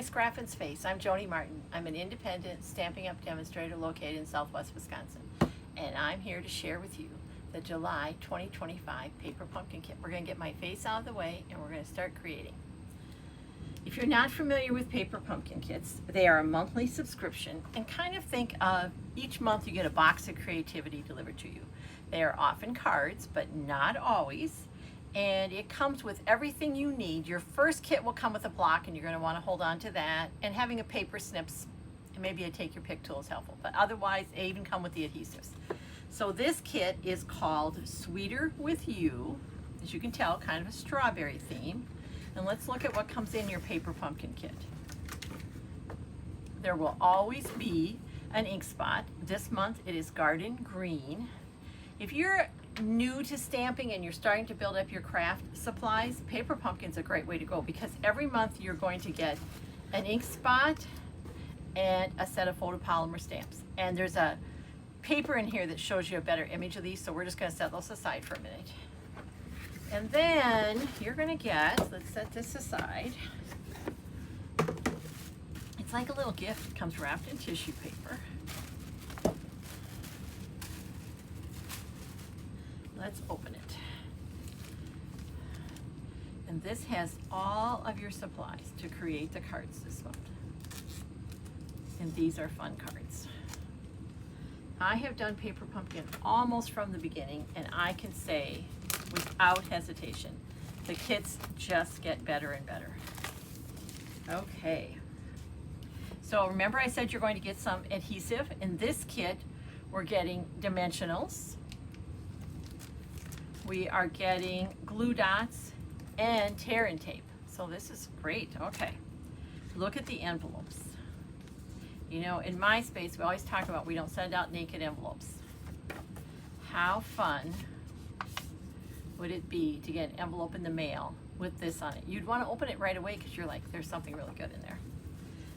Scrappin' Space. I'm Joni Martin. I'm an independent Stampin' Up! Demonstrator located in Southwest Wisconsin. And I'm here to share with you the July 2025 Paper Pumpkin Kit. We're going to get my face out of the way and we're going to start creating. If you're not familiar with Paper Pumpkin Kits, they are a monthly subscription, and kind of think of each month you get a box of creativity delivered to you. They are often cards, but not always. And it comes with everything you need. Your first kit will come with a block and you're going to want to hold on to that, and having a paper snips and maybe a take your pick tool is helpful, but otherwise they even come with the adhesives. So this kit is called Sweeter With You. As you can tell, kind of a strawberry theme. And let's look at what comes in your Paper Pumpkin Kit. There will always be an ink spot. This month it is Garden Green. If you're new to stamping and you're starting to build up your craft supplies, Paper Pumpkin's a great way to go, because every month you're going to get an ink spot and a set of photopolymer stamps. And there's a paper in here that shows you a better image of these, so we're just going to set those aside for a minute. And then you're going to get, let's set this aside. It's like a little gift. It comes wrapped in tissue paper. Let's open it. And this has all of your supplies to create the cards this month. And these are fun cards. I have done Paper Pumpkin almost from the beginning, and I can say without hesitation, the kits just get better and better. Okay. So remember I said you're going to get some adhesive. In this kit, we're getting dimensionals. We are getting glue dots and tear and tape. So this is great. Okay. Look at the envelopes. You know, in my space, we always talk about we don't send out naked envelopes. How fun would it be to get an envelope in the mail with this on it? You'd want to open it right away because you're like, there's something really good in there.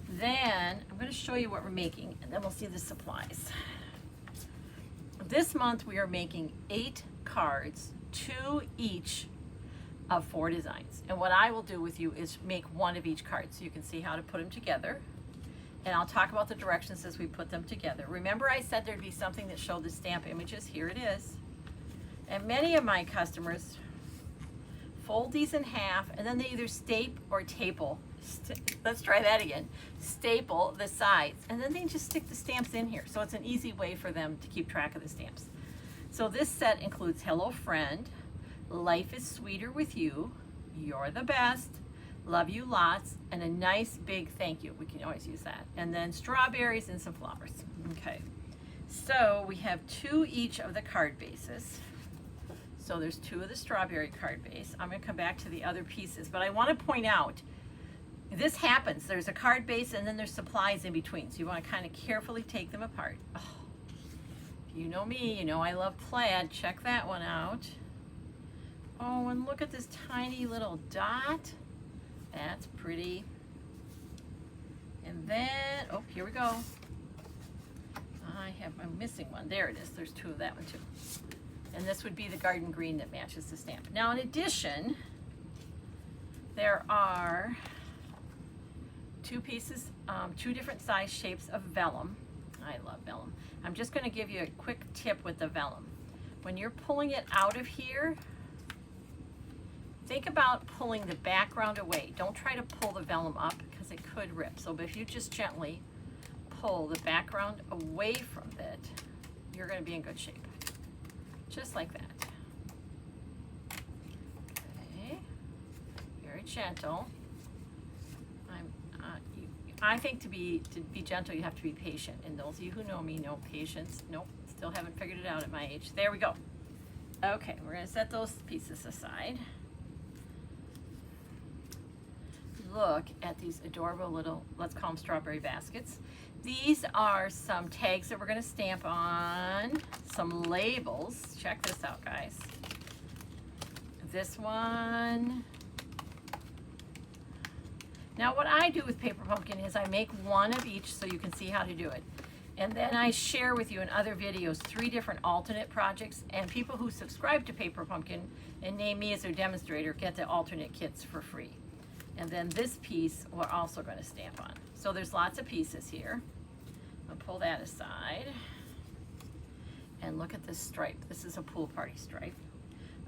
Then I'm going to show you what we're making, and then we'll see the supplies. This month we are making 8 cards, 2 each of 4 designs. And what I will do with you is make one of each card so you can see how to put them together. And I'll talk about the directions as we put them together. Remember I said there'd be something that showed the stamp images? Here it is. And many of my customers fold these in half and then they either staple or taple. Let's try that again. Staple the sides and then they just stick the stamps in here. So it's an easy way for them to keep track of the stamps. So this set includes Hello Friend, Life is Sweeter With You, You're the Best, Love You Lots, and a nice big thank you. We can always use that. And then strawberries and some flowers. Okay. So we have 2 each of the card bases. So there's 2 of the strawberry card base. I'm going to come back to the other pieces, but I want to point out this happens. There's a card base and then there's supplies in between. So you want to kind of carefully take them apart. Oh, if you know me, you know I love plaid. Check that one out. Oh, and look at this tiny little dot. That's pretty. And then, oh, here we go. I'm missing one. There it is. There's 2 of that one too. And this would be the Garden Green that matches the stamp. Now in addition, there are 2 pieces, 2 different size shapes of vellum. I love vellum. I'm just going to give you a quick tip with the vellum. When you're pulling it out of here, think about pulling the background away. Don't try to pull the vellum up because it could rip. So if you just gently pull the background away from it, you're going to be in good shape. Just like that. Okay. Very gentle. I think to be gentle, you have to be patient. And those of you who know me know patience. Nope, still haven't figured it out at my age. There we go. Okay, we're going to set those pieces aside. Look at these adorable little, let's call them strawberry baskets. These are some tags that we're going to stamp on, some labels. Check this out, guys. This one. Now what I do with Paper Pumpkin is I make one of each so you can see how to do it. And then I share with you in other videos 3 different alternate projects, and people who subscribe to Paper Pumpkin and name me as their demonstrator get the alternate kits for free. And then this piece we're also going to stamp on. So there's lots of pieces here. I'll pull that aside. And look at this stripe. This is a pool party stripe.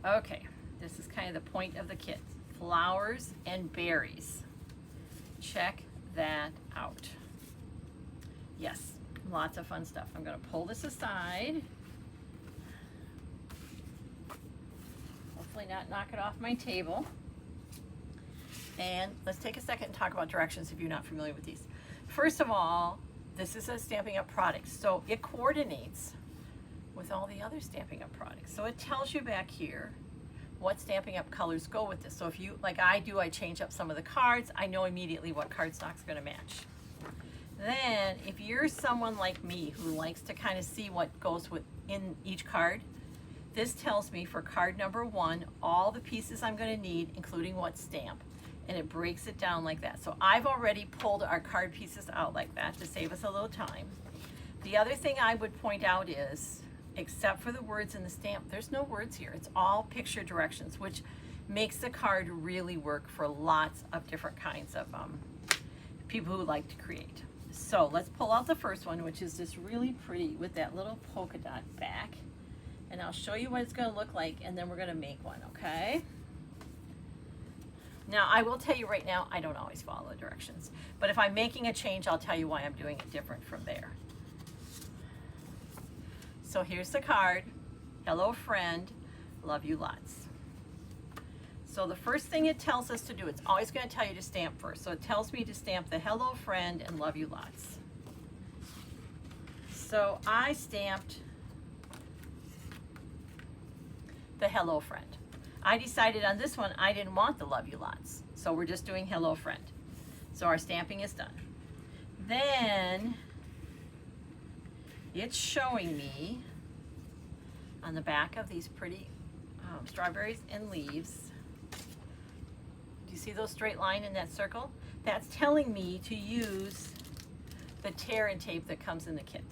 Okay, this is kind of the point of the kit. Flowers and berries. Check that out. Yes, lots of fun stuff. I'm going to pull this aside. Hopefully not knock it off my table. And let's take a second and talk about directions if you're not familiar with these. First of all, this is a Stampin' Up! Product, so it coordinates with all the other Stampin' Up! Products. So it tells you back here what Stampin' Up! Colors go with this. So if you, like I do, I change up some of the cards, I know immediately what cardstock's going to match. Then, if you're someone like me who likes to kind of see what goes in each card, this tells me for card number 1, all the pieces I'm going to need, including what stamp. And it breaks it down like that. So I've already pulled our card pieces out like that to save us a little time. The other thing I would point out is, except for the words in the stamp, there's no words here. It's all picture directions, which makes the card really work for lots of different kinds of people who like to create. So let's pull out the first one, which is just really pretty with that little polka dot back. And I'll show you what it's going to look like, and then we're going to make one, okay? Now, I will tell you right now, I don't always follow the directions. But if I'm making a change, I'll tell you why I'm doing it different from there. So here's the card. Hello, friend. Love you lots. So the first thing it tells us to do, it's always going to tell you to stamp first. So it tells me to stamp the hello, friend, and love you lots. So I stamped the hello, friend. I decided on this one I didn't want the love you lots. So we're just doing hello, friend. So our stamping is done. Then it's showing me on the back of these pretty strawberries and leaves. Do you see those straight line in that circle? That's telling me to use the tear and tape that comes in the kit.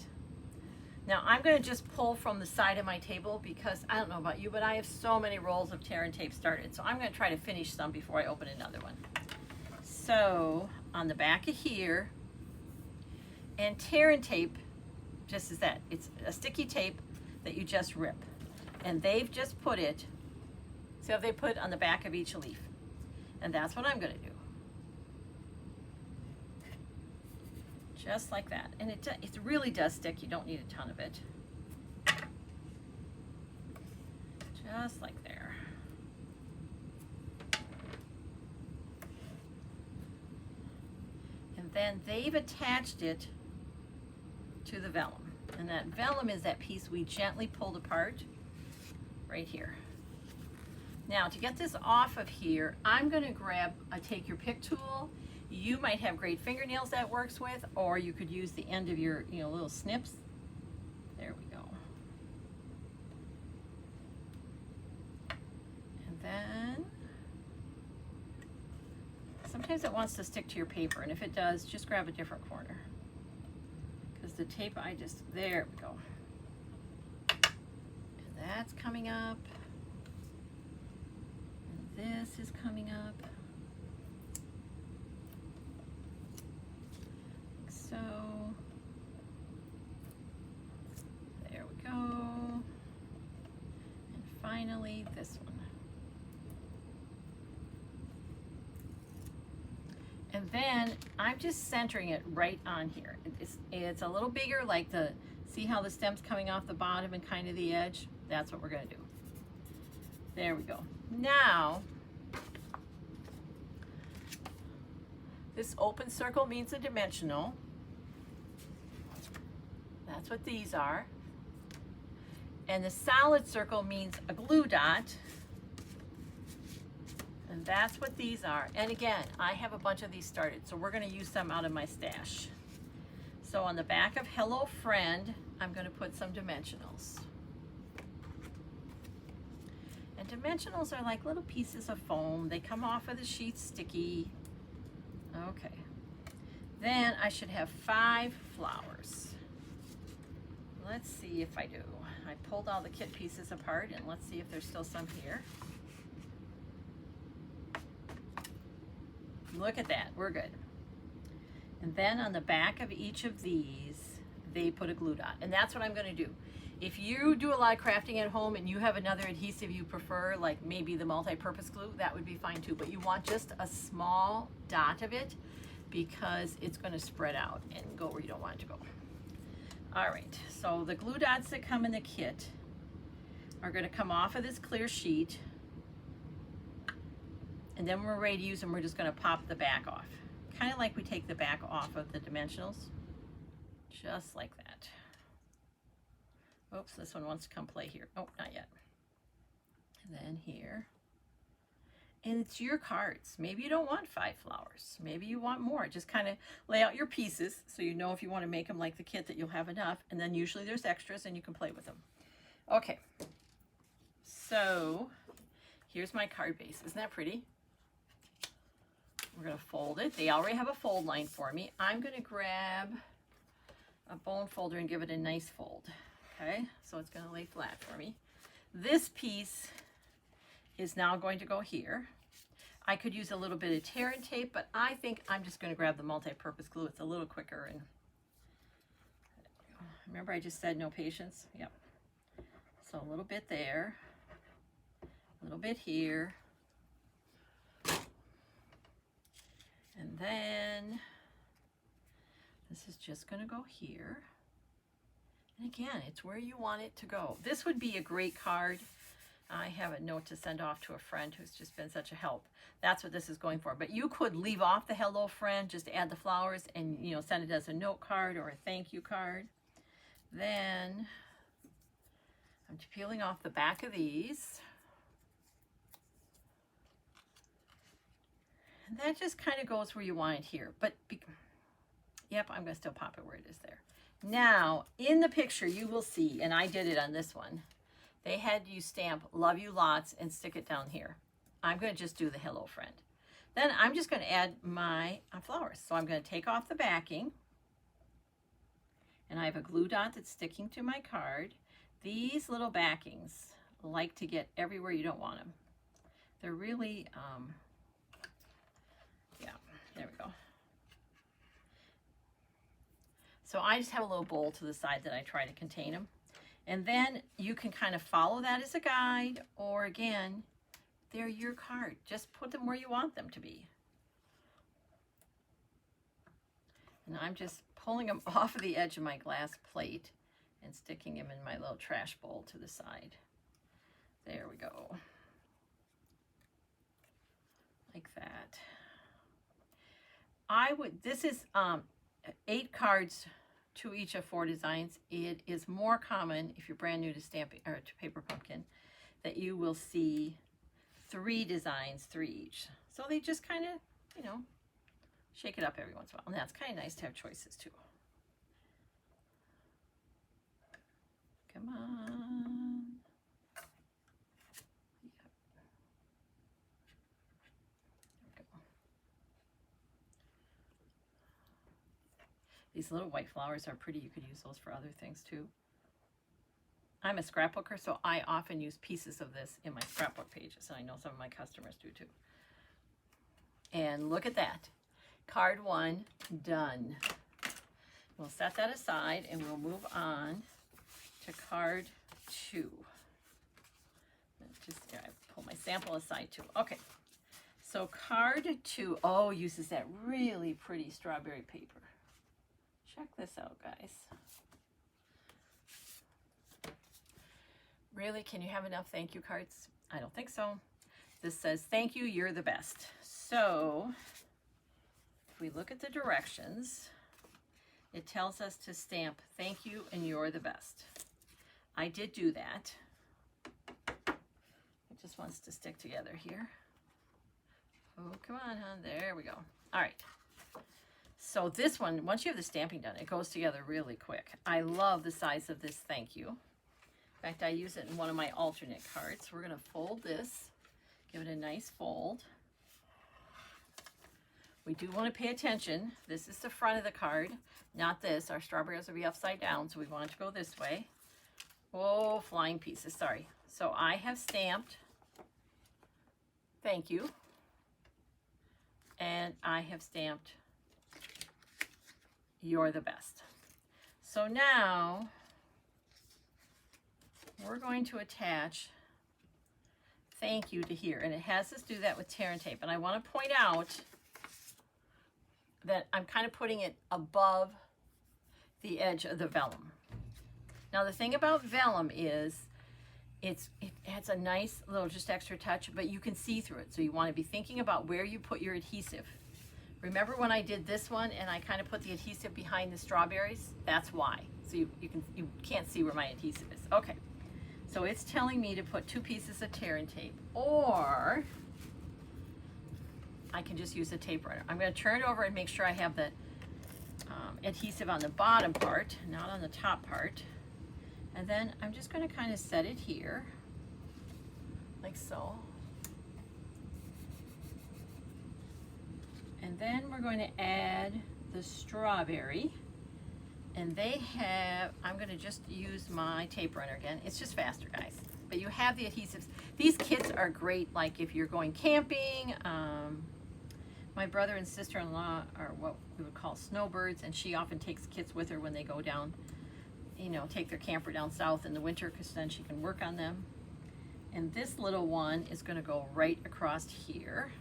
Now I'm going to just pull from the side of my table because I don't know about you, but I have so many rolls of tear and tape started. So I'm going to try to finish some before I open another one. So on the back of here, and tear and tape just as that. It's a sticky tape that you just rip. And they've just put it, see how they put on the back of each leaf. And that's what I'm going to do. Just like that. And it really does stick. You don't need a ton of it. Just like there. And then they've attached it to the vellum. And that vellum is that piece we gently pulled apart right here. Now to get this off of here, I'm going to grab a take your pick tool. You might have great fingernails that works with, or you could use the end of your little snips. There we go. And then sometimes it wants to stick to your paper, and if it does, just grab a different corner. Because the tape there we go. And that's coming up. And this is coming up. So, there we go. And finally, this one. And then I'm just centering it right on here. It's a little bigger, like see how the stem's coming off the bottom and kind of the edge? That's what we're gonna do. There we go. Now, this open circle means a dimensional. That's what these are. And the solid circle means a glue dot. And that's what these are. And again, I have a bunch of these started, so we're going to use some out of my stash. So on the back of Hello Friend, I'm going to put some dimensionals. And dimensionals are like little pieces of foam. They come off of the sheet sticky. Okay. Then I should have 5 flowers. Let's see if I do. I pulled all the kit pieces apart, and let's see if there's still some here. Look at that, we're good. And then on the back of each of these, they put a glue dot. And that's what I'm gonna do. If you do a lot of crafting at home and you have another adhesive you prefer, like maybe the multi-purpose glue, that would be fine too. But you want just a small dot of it because it's gonna spread out and go where you don't want it to go. All right, so the glue dots that come in the kit are gonna come off of this clear sheet. And then when we're ready to use them, we're just gonna pop the back off. Kind of like we take the back off of the dimensionals. Just like that. Oops, this one wants to come play here. Oh, not yet. And then here. And it's your cards. Maybe you don't want 5 flowers. Maybe you want more. Just kind of lay out your pieces so you know if you want to make them like the kit that you'll have enough. And then usually there's extras and you can play with them. Okay. So here's my card base. Isn't that pretty? We're going to fold it. They already have a fold line for me. I'm going to grab a bone folder and give it a nice fold. Okay, so it's going to lay flat for me. This piece is now going to go here. I could use a little bit of tear and tape, but I think I'm just going to grab the multi-purpose glue. It's a little quicker. And remember I just said no patience? Yep. So a little bit there, a little bit here. And then this is just going to go here. And again, it's where you want it to go. This would be a great card. I have a note to send off to a friend who's just been such a help. That's what this is going for. But you could leave off the hello friend, just add the flowers and, you know, send it as a note card or a thank you card. Then I'm peeling off the back of these. And that just kind of goes where you want it here. But, yep, I'm going to still pop it where it is there. Now, in the picture, you will see, and I did it on this one, they had you stamp love you lots and stick it down here. I'm going to just do the hello friend. Then I'm just going to add my flowers. So I'm going to take off the backing. And I have a glue dot that's sticking to my card. These little backings like to get everywhere you don't want them. They're really, yeah, there we go. So I just have a little bowl to the side that I try to contain them. And then you can kind of follow that as a guide, or again, they're your card. Just put them where you want them to be. And I'm just pulling them off of the edge of my glass plate and sticking them in my little trash bowl to the side. There we go. Like that. This is 8 cards to each of 4 designs. It is more common if you're brand new to stamping or to Paper Pumpkin that you will see 3 designs, 3 each. So they just kind of, you know, shake it up every once in a while. And that's kind of nice to have choices too. Come on. Yep. There we go. These little white flowers are pretty. You could use those for other things too. I'm a scrapbooker, so I often use pieces of this in my scrapbook pages, and I know some of my customers do too. And look at that. Card 1 done. We'll set that aside and we'll move on to card 2. Just, yeah, I pull my sample aside too. Okay, so card 2, oh, uses that really pretty strawberry paper. Check this out, guys. Really, can you have enough thank you cards? I don't think so. This says, thank you, you're the best. So if we look at the directions, it tells us to stamp thank you and you're the best. I did do that. It just wants to stick together here. Oh, come on, hon. There we go. All right. So this one, once you have the stamping done, it goes together really quick. I love the size of this thank you. In fact, I use it in one of my alternate cards. We're going to fold this, give it a nice fold. We do want to pay attention. This is the front of the card, not this. Our strawberries will be upside down, so we want it to go this way. Oh, flying pieces, sorry. So I have stamped thank you. and I have stamped "You're the Best." So now we're going to attach "Thank You" to here, and it has us do that with tear and tape. And I want to point out that I'm kind of putting it above the edge of the vellum. Now the thing about vellum is it has a nice little just extra touch, but you can see through it. So you want to be thinking about where you put your adhesive. Remember when I did this one and I kind of put the adhesive behind the strawberries? That's why. So you can't see where my adhesive is. Okay. So it's telling me to put 2 pieces of tear and tape, or I can just use a tape runner. I'm going to turn it over and make sure I have the adhesive on the bottom part, not on the top part. And then I'm just going to kind of set it here, like so. And then we're going to add the strawberry. And they have, I'm going to just use my tape runner again. It's just faster, guys. But you have the adhesives. These kits are great, like if you're going camping. My brother and sister-in-law are what we would call snowbirds, and she often takes kits with her when they go down, you know, take their camper down south in the winter, because then she can work on them. And this little one is going to go right across here.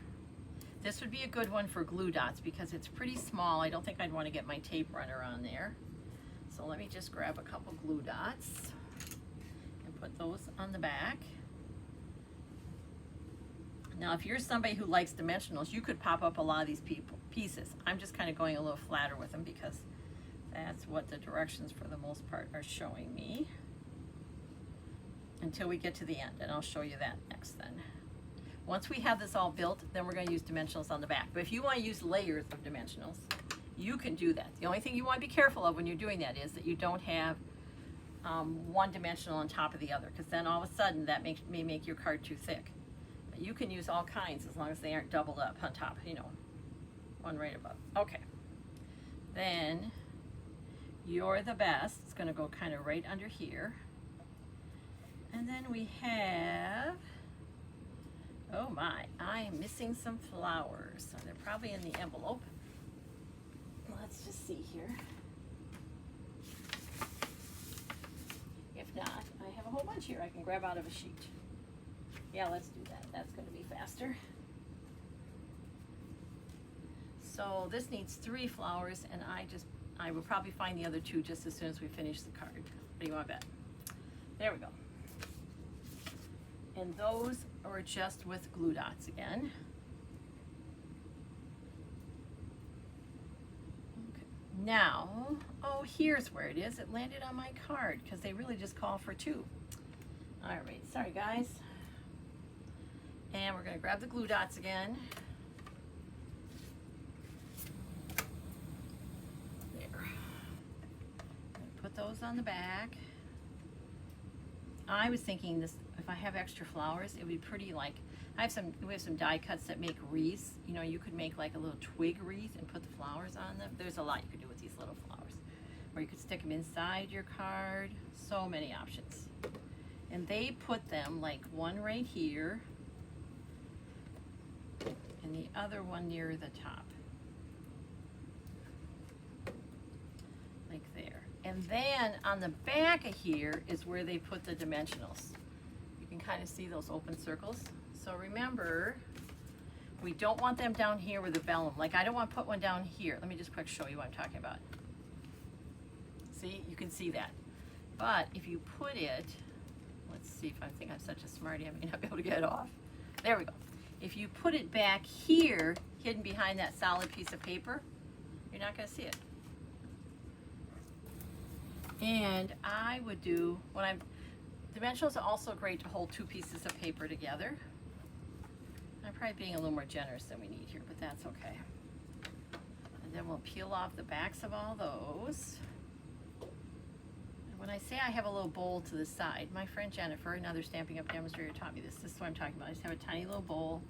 This would be a good one for glue dots because it's pretty small. I don't think I'd want to get my tape runner on there. So let me just grab a couple glue dots and put those on the back. Now, if you're somebody who likes dimensionals, you could pop up a lot of these pieces. I'm just kind of going a little flatter with them because that's what the directions for the most part are showing me until we get to the end, and I'll show you that next then. Once we have this all built, then we're going to use dimensionals on the back. But if you want to use layers of dimensionals, you can do that. The only thing you want to be careful of when you're doing that is that you don't have one dimensional on top of the other, because then all of a sudden that may make your card too thick. But you can use all kinds as long as they aren't doubled up on top, you know, one right above. Okay. Then "You're the Best" is going to go kind of right under here. And then we have, oh my, I am missing some flowers. So they're probably in the envelope. Let's just see here. If not, I have a whole bunch here I can grab out of a sheet. Yeah, let's do that. That's going to be faster. So this needs 3 flowers, and I will probably find the other 2 just as soon as we finish the card. What do you want to bet? There we go. And those are just with glue dots again. Okay. Now, oh, here's where it is. It landed on my card because they really just call for 2. All right, sorry guys. And we're going to grab the glue dots again. There. Put those on the back. I was thinking this, if I have extra flowers, it would be pretty, like, we have some die cuts that make wreaths. You know, you could make like a little twig wreath and put the flowers on them. There's a lot you could do with these little flowers. Or you could stick them inside your card. So many options. And they put them like one right here and the other one near the top. Like there. And then on the back of here is where they put the dimensionals. You can kind of see those open circles. So remember, we don't want them down here with the vellum. Like, I don't want to put one down here. Let me just quick show you what I'm talking about. See, you can see that. But if you put it, let's see if I think I'm such a smarty, I may not be able to get it off. There we go. If you put it back here, hidden behind that solid piece of paper, you're not going to see it. And I would do, dimensionals are also great to hold 2 pieces of paper together. I'm probably being a little more generous than we need here, but that's okay. And then we'll peel off the backs of all those. And when I say I have a little bowl to the side, my friend Jennifer, another Stampin' Up demonstrator, taught me this. This is what I'm talking about. I just have a tiny little bowl.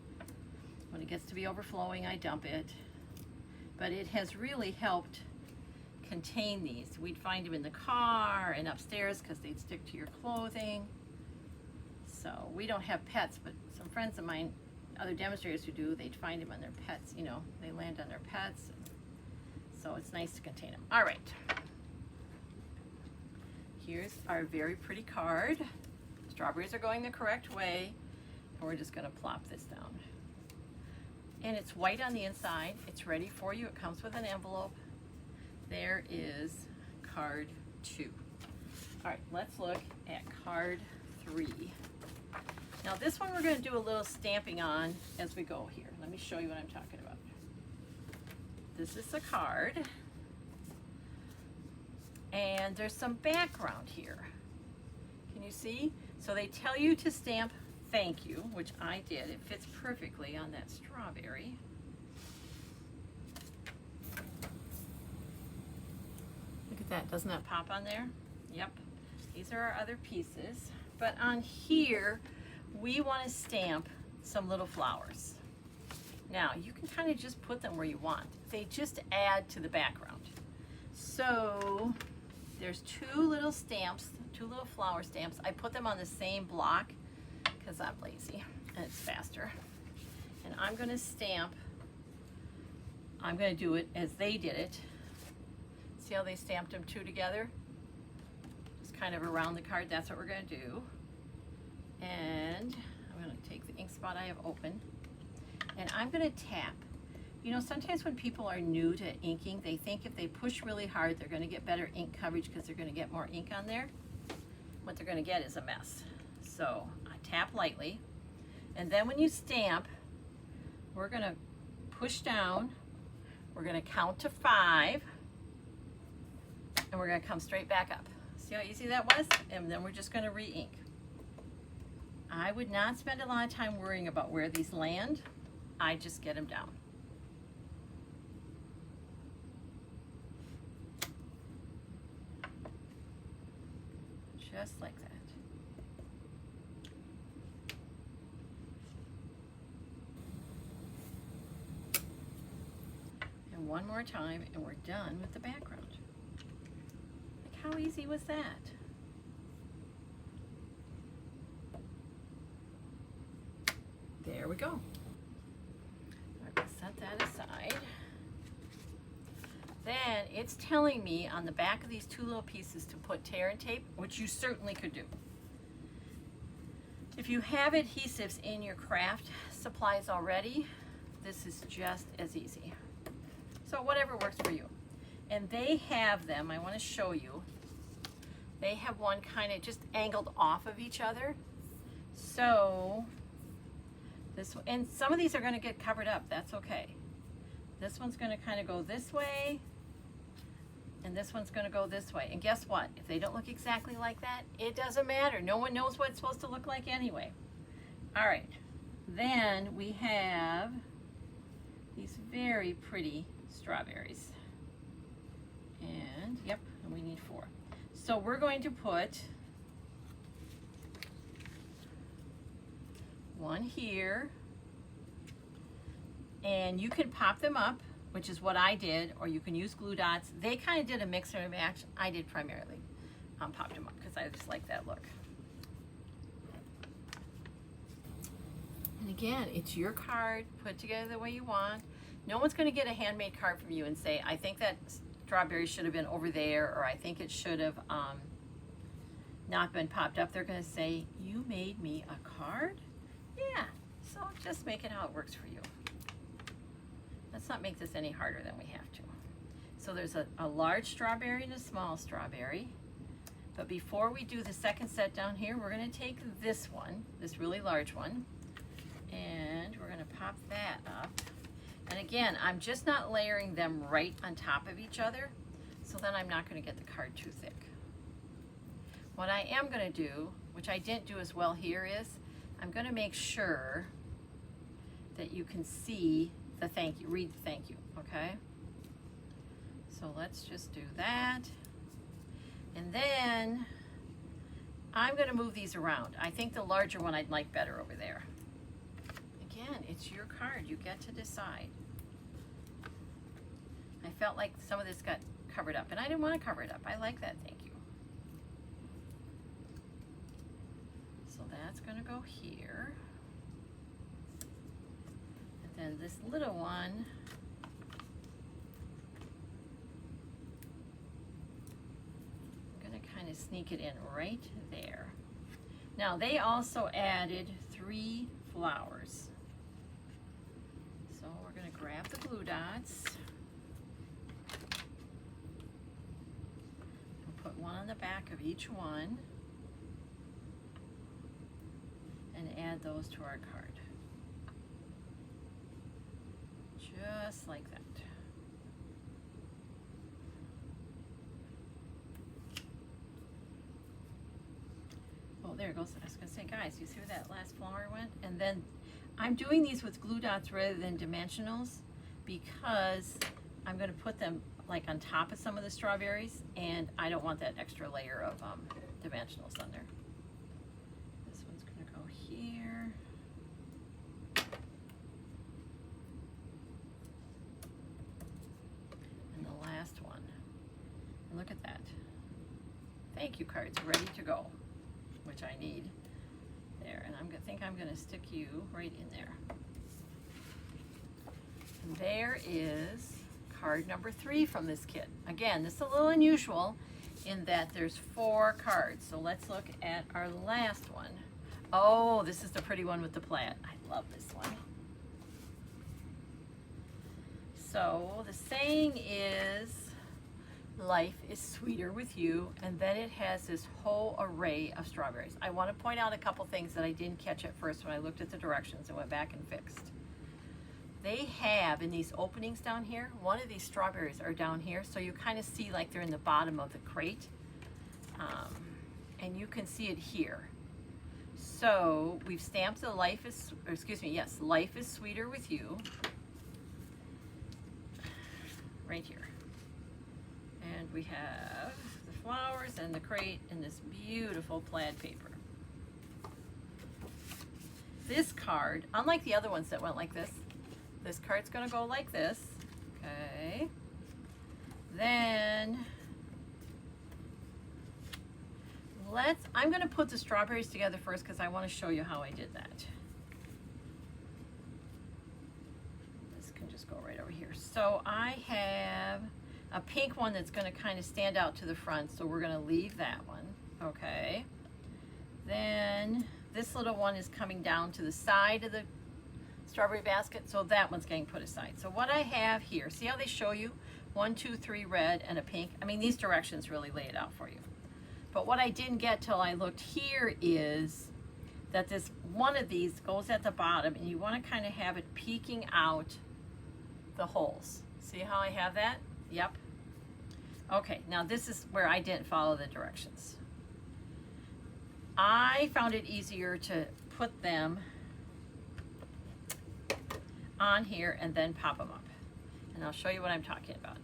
When it gets to be overflowing, I dump it. But it has really helped contain these. We'd find them in the car and upstairs because they'd stick to your clothing. So we don't have pets, but some friends of mine other demonstrators who do, they'd find them on their pets, you know, they land on their pets. So it's nice to contain them. All right. Here's our very pretty card. Strawberries are going the correct way. And we're just gonna plop this down. And it's white on the inside. It's ready for you. It comes with an envelope. There is card 2. All right, let's look at card 3. Now this one we're going to do a little stamping on as we go here. Let me show you what I'm talking about. This is the card. And there's some background here. Can you see? So they tell you to stamp thank you, which I did. It fits perfectly on that strawberry. Look at that, doesn't that pop on there? Yep, these are our other pieces. But on here, we want to stamp some little flowers. Now, you can kind of just put them where you want. They just add to the background. So, there's 2 little stamps, 2 little flower stamps. I put them on the same block because I'm lazy and it's faster. And I'm going to stamp, I'm going to do it as they did it. See how they stamped them 2 together? Just kind of around the card, that's what we're going to do. And I'm going to take the ink spot I have open and I'm going to tap. You know, sometimes when people are new to inking, they think if they push really hard, they're going to get better ink coverage because they're going to get more ink on there. What they're going to get is a mess. So I tap lightly, and then when you stamp, we're going to push down, we're going to count to 5, and we're going to come straight back up. See how easy that was? And then we're just going to re-ink. I would not spend a lot of time worrying about where these land. I just get them down. Just like that. And one more time and we're done with the background. Like, how easy was that? There we go. I'm going to set that aside. Then it's telling me on the back of these 2 little pieces to put tear and tape, which you certainly could do. If you have adhesives in your craft supplies already, this is just as easy. So whatever works for you. And they have them, I want to show you, they have one kind of just angled off of each other. So this, and some of these are going to get covered up, that's okay. This one's going to kind of go this way, and this one's going to go this way. And guess what? If they don't look exactly like that, it doesn't matter. No one knows what it's supposed to look like anyway. All right. Then we have these very pretty strawberries. And, yep, and we need 4. So we're going to put 1 here. And you can pop them up, which is what I did, or you can use glue dots. They kind of did a mix and match. I did primarily popped them up because I just like that look. And again, it's your card, put together the way you want. No one's going to get a handmade card from you and say, I think that strawberry should have been over there, or I think it should have not been popped up. They're going to say, you made me a card? Yeah, so just make it how it works for you. Let's not make this any harder than we have to. So there's a large strawberry and a small strawberry. But before we do the second set down here, we're going to take this one, this really large one, and we're going to pop that up. And again, I'm just not layering them right on top of each other, so then I'm not going to get the card too thick. What I am going to do, which I didn't do as well here, is I'm going to make sure that you can see the thank you, read the thank you, okay? So let's just do that. And then I'm going to move these around. I think the larger one I'd like better over there. Again, it's your card. You get to decide. I felt like some of this got covered up, and I didn't want to cover it up. I like that thank you. So that's going to go here. And this little one, I'm going to kind of sneak it in right there. Now they also added 3 flowers. So we're going to grab the glue dots. We'll put one on the back of each one. And add those to our card. Just like that. Oh, there it goes. I was going to say, guys, you see where that last flower went? And then I'm doing these with glue dots rather than dimensionals because I'm going to put them like on top of some of the strawberries, and I don't want that extra layer of dimensionals on there. This one's going to go here. And the last one. And look at that. Thank you cards ready to go, which I need there. And I think I'm going to stick you right in there. And there is card number 3 from this kit. Again, this is a little unusual in that there's 4 cards. So let's look at our last one. Oh, this is the pretty one with the plaid. I love this one. So the saying is, life is sweeter with you, and then it has this whole array of strawberries. I want to point out a couple things that I didn't catch at first when I looked at the directions and went back and fixed. They have in these openings down here, one of these strawberries are down here, so you kind of see like they're in the bottom of the crate, and you can see it here. So we've stamped the life is sweeter with you right here. And we have the flowers and the crate in this beautiful plaid paper. This card, unlike the other ones that went like this card's gonna go like this, okay? Then, I'm gonna put the strawberries together first because I wanna show you how I did that. This can just go right over here. So I have a pink one that's going to kind of stand out to the front, so we're going to leave that one, okay? Then this little one is coming down to the side of the strawberry basket, so that one's getting put aside. So what I have here, see how they show you 1, 2, 3 red and a pink? I mean, these directions really lay it out for you. But what I didn't get till I looked here is that this one of these goes at the bottom, and you want to kind of have it peeking out the holes. See how I have that? Yep. Okay, now this is where I didn't follow the directions. I found it easier to put them on here and then pop them up. And I'll show you what I'm talking about.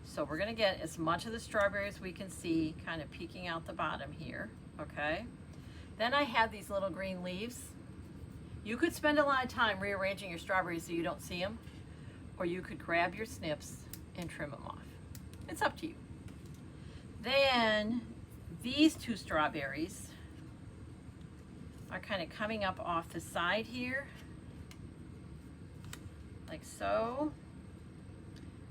So we're gonna get as much of the strawberry as we can see kind of peeking out the bottom here, okay? Then I have these little green leaves. You could spend a lot of time rearranging your strawberries so you don't see them, or you could grab your snips and trim them off. It's up to you. Then these 2 strawberries are kind of coming up off the side here, like so.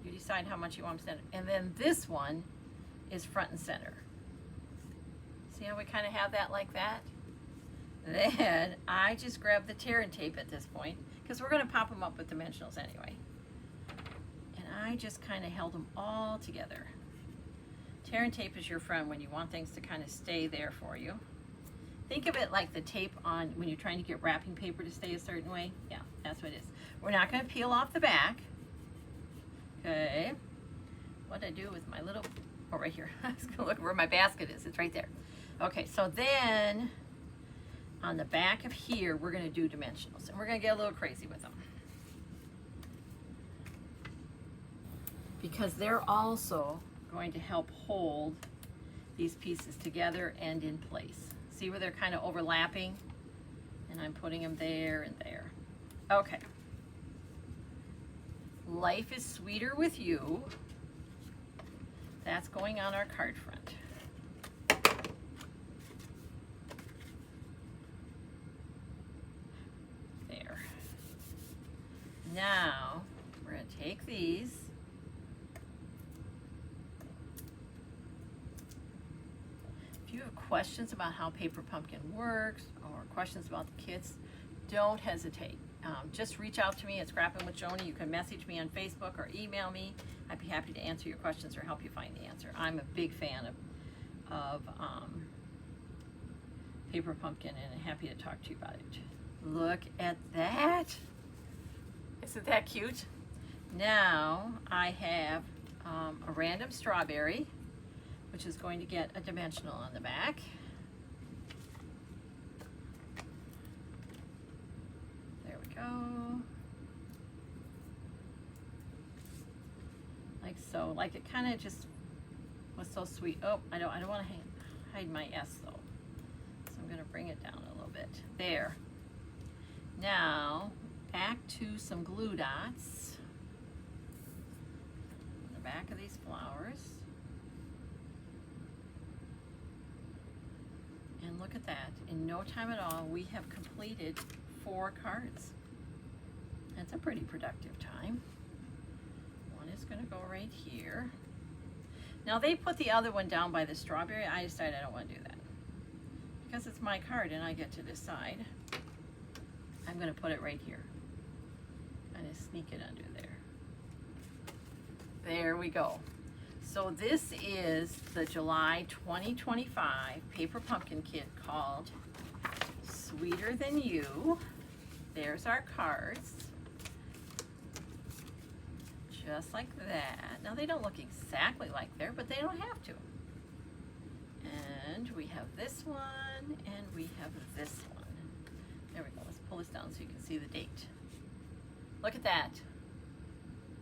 You decide how much you want to center. And then this one is front and center. See how we kind of have that like that? Then I just grab the tear and tape at this point, because we're going to pop them up with dimensionals anyway. I just kind of held them all together. Tear and tape is your friend when you want things to kind of stay there for you. Think of it like the tape on when you're trying to get wrapping paper to stay a certain way. Yeah, that's what it is. We're not going to peel off the back. Okay. What did I do with my little, oh, right here. I was going to look where my basket is. It's right there. Okay, so then on the back of here, we're going to do dimensionals. And we're going to get a little crazy with them, because they're also going to help hold these pieces together and in place. See where they're kind of overlapping? And I'm putting them there and there. Okay. Life is sweeter with you. That's going on our card front. There. Now have questions about how Paper Pumpkin works or questions about the kits, don't hesitate. Just reach out to me at Scrapping with Joni. You can message me on Facebook or email me. I'd be happy to answer your questions or help you find the answer. I'm a big fan of Paper Pumpkin, and I'm happy to talk to you about it. Look at that. Isn't that cute? Now I have a random strawberry, which is going to get a dimensional on the back. There we go. Like so. Like it kind of just was so sweet. Oh, I don't want to hide my S though. So I'm going to bring it down a little bit. There. Now back to some glue dots on the back of these flowers. And look at that. In no time at all, we have completed 4 cards. That's a pretty productive time. One is going to go right here. Now they put the other one down by the strawberry. I decided I don't want to do that. Because it's my card and I get to decide. I'm going to put it right here. I'm going to sneak it under there. There we go. So this is the July 2025 Paper Pumpkin kit called Sweeter Than You. There's our cards. Just like that. Now they don't look exactly like there, but they don't have to. And we have this one, and we have this one. There we go. Let's pull this down so you can see the date. Look at that.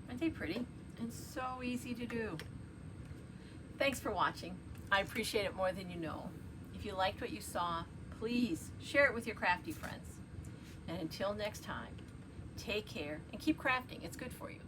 Aren't they pretty? And so easy to do. Thanks for watching. I appreciate it more than you know. If you liked what you saw, please share it with your crafty friends. And until next time, take care and keep crafting. It's good for you.